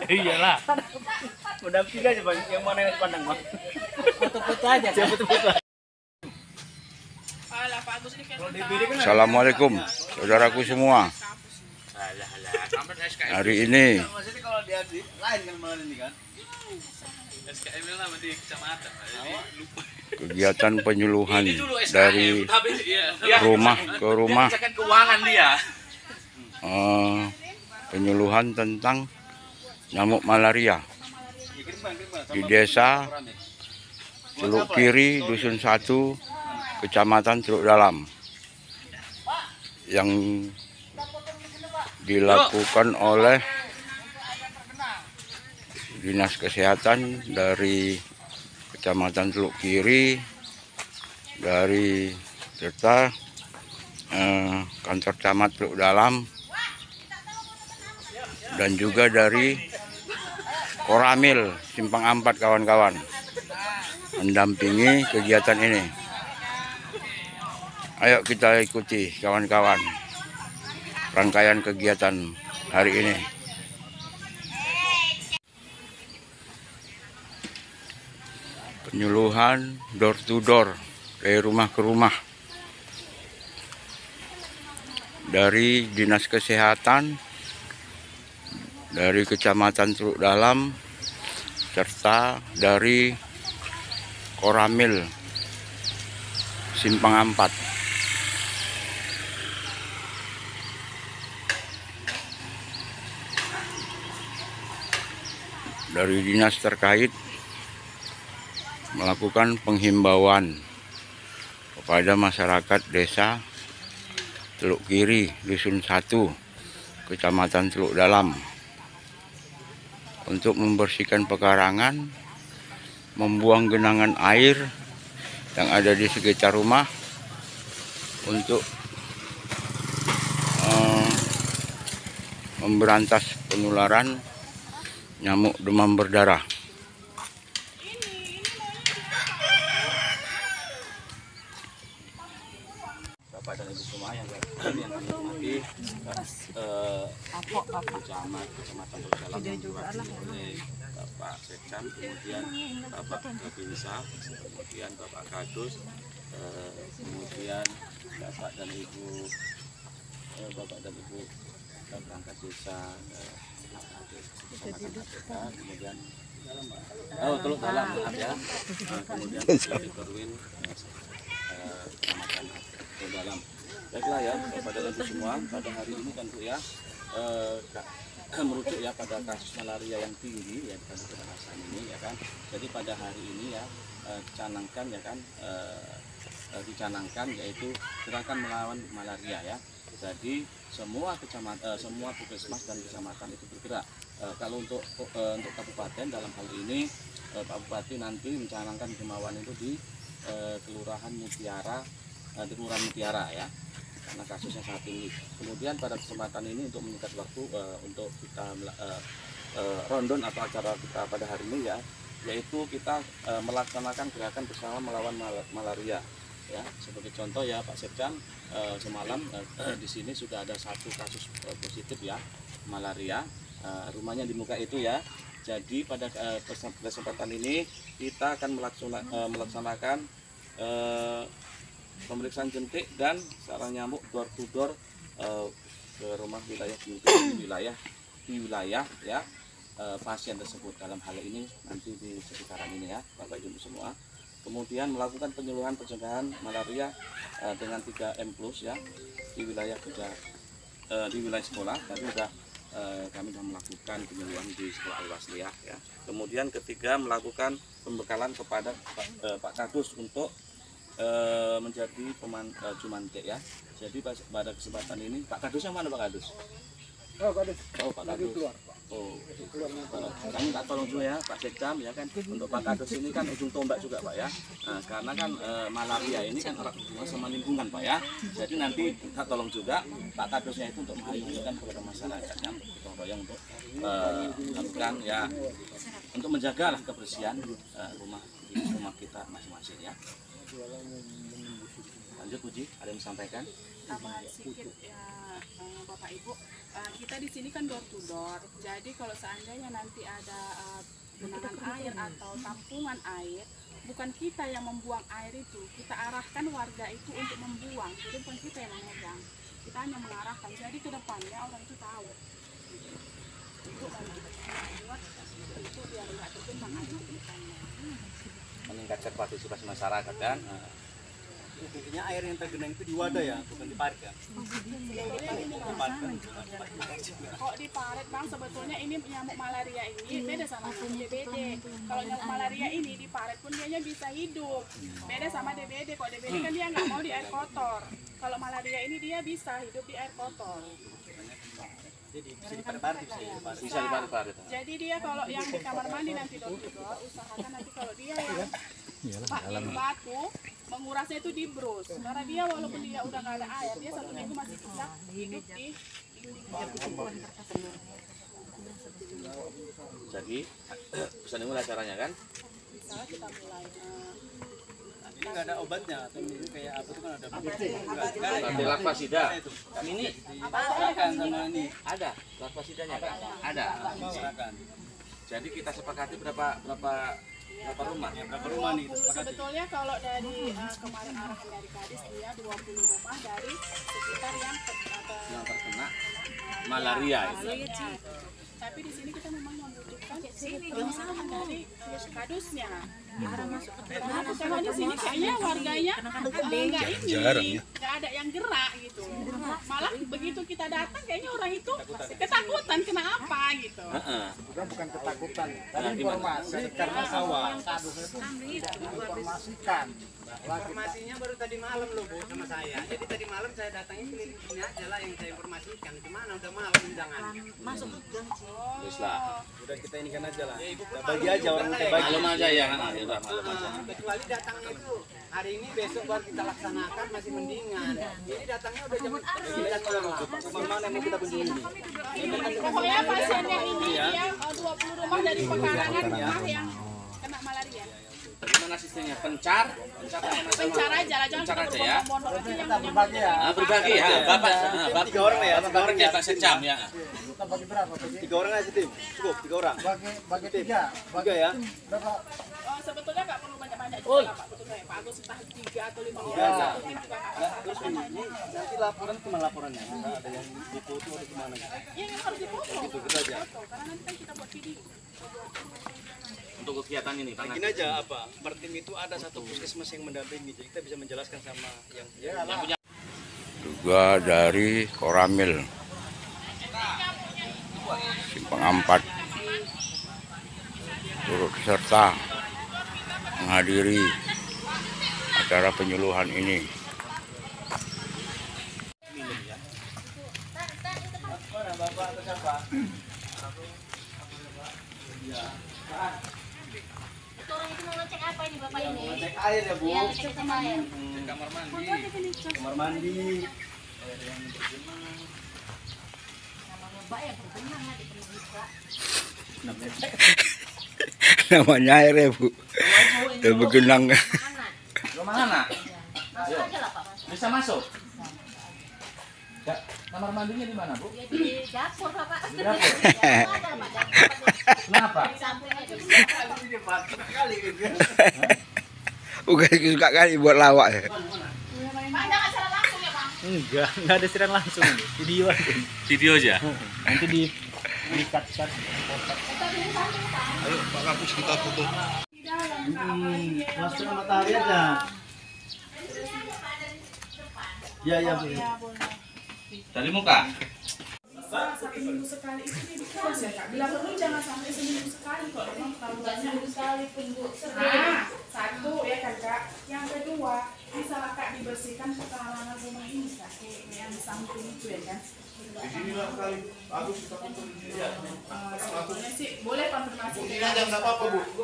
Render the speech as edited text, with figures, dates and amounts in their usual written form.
Iyalah. Mendampingi aja bang, yang mana yang pandang bang? Foto-foto aja. Foto-foto. Assalamualaikum saudaraku semua. Hari ini Maksudnya kalau dia di lain kan malah ini kan? SKM lama di kecamatan. kegiatan penyuluhan dari rumah ke rumah, Keuangan dia. penyuluhan tentang nyamuk malaria di desa Teluk Kiri, Dusun 1, Kecamatan Teluk Dalam, yang dilakukan oleh Dinas Kesehatan dari Kecamatan Teluk Kiri, dari serta kantor camat Teluk Dalam, dan juga dari Koramil Simpang Ampat kawan-kawan mendampingi kegiatan ini. Ayo kita ikuti kawan-kawan rangkaian kegiatan hari ini. Penyuluhan door to door, dari rumah ke rumah, dari Dinas Kesehatan, dari Kecamatan Teluk Dalam, serta dari Koramil Simpang Ampat. Dari dinas terkait melakukan penghimbauan kepada masyarakat desa Teluk Kiri, Dusun 1, Kecamatan Teluk Dalam, untuk membersihkan pekarangan, membuang genangan air yang ada di sekitar rumah, untuk memberantas penularan nyamuk demam berdarah. Bapak dan Ibu semua yang kami hormati, Kecamatan Teluk Dalam yang diwakili oleh Bapak Sekcam, kemudian Bapak Kabinsa, kemudian Bapak Kadus, kemudian Bapak dan Ibu perangkat desa, kemudian Teluk Dalam, maaf ya, kemudian Bapak Korwin, Kecamatan Teluk Dalam. Baiklah ya, pada Ibu semua, pada hari ini tentu ya merujuk ya pada kasus malaria yang tinggi ya di Kabupaten Asahan ini ya kan. Jadi pada hari ini ya dicanangkan ya kan, dicanangkan yaitu gerakan melawan malaria ya. Jadi semua kecamatan, semua puskesmas dan kecamatan itu bergerak. Kalau untuk kabupaten dalam hal ini Pak Bupati nanti mencanangkan himbauan itu di Kelurahan Mutiara, di Kelurahan Mutiara ya, karena kasusnya sangat tinggi. Kemudian pada kesempatan ini untuk menyingkat waktu untuk kita rondon atau acara kita pada hari ini ya, yaitu kita melaksanakan gerakan bersama melawan malaria ya. Sebagai contoh ya Pak Sekcam, semalam di sini sudah ada satu kasus positif ya malaria, rumahnya di muka itu ya. Jadi pada kesempatan ini kita akan melaksanakan pemeriksaan jentik dan sarang nyamuk door to door ke rumah di wilayah ya pasien tersebut. Dalam hal ini nanti di sekitaran ini ya Bapak Ibu semua. Kemudian melakukan penyuluhan pencegahan malaria dengan 3M+ ya di wilayah sekolah. Tadi kami sudah melakukan penyuluhan di sekolah Al-Wasliyah ya. Kemudian ketiga, melakukan pembekalan kepada Pak Kadus untuk menjadi jumantik ya. Jadi pada kesempatan ini Pak Kadusnya mana Pak Kadus? Oh, Kadus. Oh, Pak Kadus. Keluar, Pak. Oh, kami tak tolong juga ya Pak Sekcam ya kan, untuk Pak Kadus ini kan ujung tombak juga Pak ya. Nah, karena kan malaria ini kan sama lingkungan Pak ya. Jadi nanti kita tolong juga Pak Kadusnya itu untuk mengingatkan kepada masyarakatnya, gotong royong untuk melakukan ya, untuk menjaga lah kebersihan rumah kita masing-masing ya. Lanjut Puji, ada yang disampaikan? Tambahan sedikit ya Bapak Ibu, kita di sini kan door to door. Jadi kalau seandainya nanti ada genangan air atau tampungan air, bukan kita yang membuang air itu, kita arahkan warga itu untuk membuang. Jadi bukan kita yang memegang, kita hanya mengarahkan. Jadi ke depannya orang itu tahu. Untuk membuat itu biar nggak tertumpang air di depannya. Meningkatkan partisipasi masyarakat kan? Intinya air yang tergenang itu di wadah ya, bukan di parit ya. Kok di parit Bang, sebetulnya ini nyamuk malaria ini beda sama DBD. Kalau nyamuk malaria ini di parit pun dianya bisa hidup. Beda sama DBD. Kok DBD kan dia nggak mau di air kotor. Kalau malaria ini dia bisa hidup di air kotor. Jadi bisa di parit sih. Bisa di parit. Jadi dia kalau yang di kamar mandi nanti door usahakan nanti kalau dia yang pakai batu mengurasnya itu di brus. Karena dia walaupun dia udah nggak ada air, dia 1 minggu masih bisa hidup di dinding. Jadi bisa dimulai caranya kan? Misalnya kita mulai Ini nggak ada obatnya, atau ini kayak apa tuh kan ada Nanti lakvasida. Ini makan sama ini. ada lakvasidanya kan? Ada. Silakan. Jadi kita sepakati berapa rumah? Berapa rumah nih? 20 sebetulnya kalau dari kemarin arahan dari Kadis dia 20 rumah dari sekitar yang Terkena malaria itu. Tapi di sini kita memang membutuhkan arahan dari kadusnya. Karena di sini kayaknya warganya nggak ada yang gerak gitu. Malah begitu kita datang kayaknya orang itu ketakutan kenapa gitu. Bukan ketakutan, tapi informasi karena sawah. Informasikan. Informasinya baru tadi malam loh Bu sama saya. Jadi tadi malam saya datangnya keliling sini aja lah yang saya informasikan. Gimana udah malam undangan. Masuk gang sih. Udah kita ini kan aja lah. Kita bagi aja orang kita bagi. Malam aja ya. Ya udah malam aja. Kecuali datangnya itu hari ini besok baru kita laksanakan masih mendingan. Ini datangnya udah jam 9 mana mau kita kunjungi. Pokoknya pasiennya ini dia 20 rumah dari pekarangan rumah yang kena malaria. Bagaimana sistemnya? Pencar Aja lah, jangan aja kita ya. berbondong-bondong yang Berbagi ya. Berbagi ya. Bapak 3 orang ya. 3 orang ya Pak Secam ya. Kita bagi berapa? 3 orang aja tim. Cukup 3 orang. Bagi 3. 3 ya. Berapa? Sebetulnya nggak perlu banyak-banyak juga Pak. Sebetulnya Pak Agus entah 3 atau 5 orang satu tim juga nggak apa-apa. Terus ini nanti laporan kemana laporannya? Ada yang difoto atau kemana? Iya yang harus dipoto. Itu aja. Karena nanti kan kita buat video. Untuk kegiatan ini Pak. Gini aja apa? Per tim itu ada satu puskesmas yang mendampingi. Jadi kita bisa menjelaskan sama yang punya. Juga dari Koramil Simpang 4 turut serta menghadiri acara penyuluhan ini. Bapak atau siapa? Orang itu mau ngecek apa ini Bapak ini? Cek air ya Bu. Ya, cek sama air. Kamar mandi. Kamar mandi. Namanya Mbak ya berbenang lah di Perbuka. Namanya air ya Bu. Dan bergenang. Anak. Rumah anak. Masuk aja lah Pak. Bisa masuk. Kamar mandinya di mana, Bu? Ya di dapur Bapak. Di dapur? Ya, ada Pak. Dapur. Kenapa? Di sampingnya di Bukan suka kali buat lawak ya. Pak jangan salah langsung ya Bang. Enggak ada siaran langsung ini. Video aja. Video aja. Nanti di cut. Ayo Pak Kapus kita tutup. Langsung matahari aja. Ya Bu. Dari muka. Satu minggu sekali itu dia dikuras ya Kak. Bila perlu jangan sampai seminggu sekali kok. Memang terlalu banyak sekali tunggu. Nah, satu ya kan Kak. Yang kedua, misalnya Kak dibersihkan pekarangan rumah ini Kak. Yang di samping itu ya kan. Inilah kali bagus kita sebetulnya sih boleh konfirmasi. Ini aja nggak apa-apa Bu.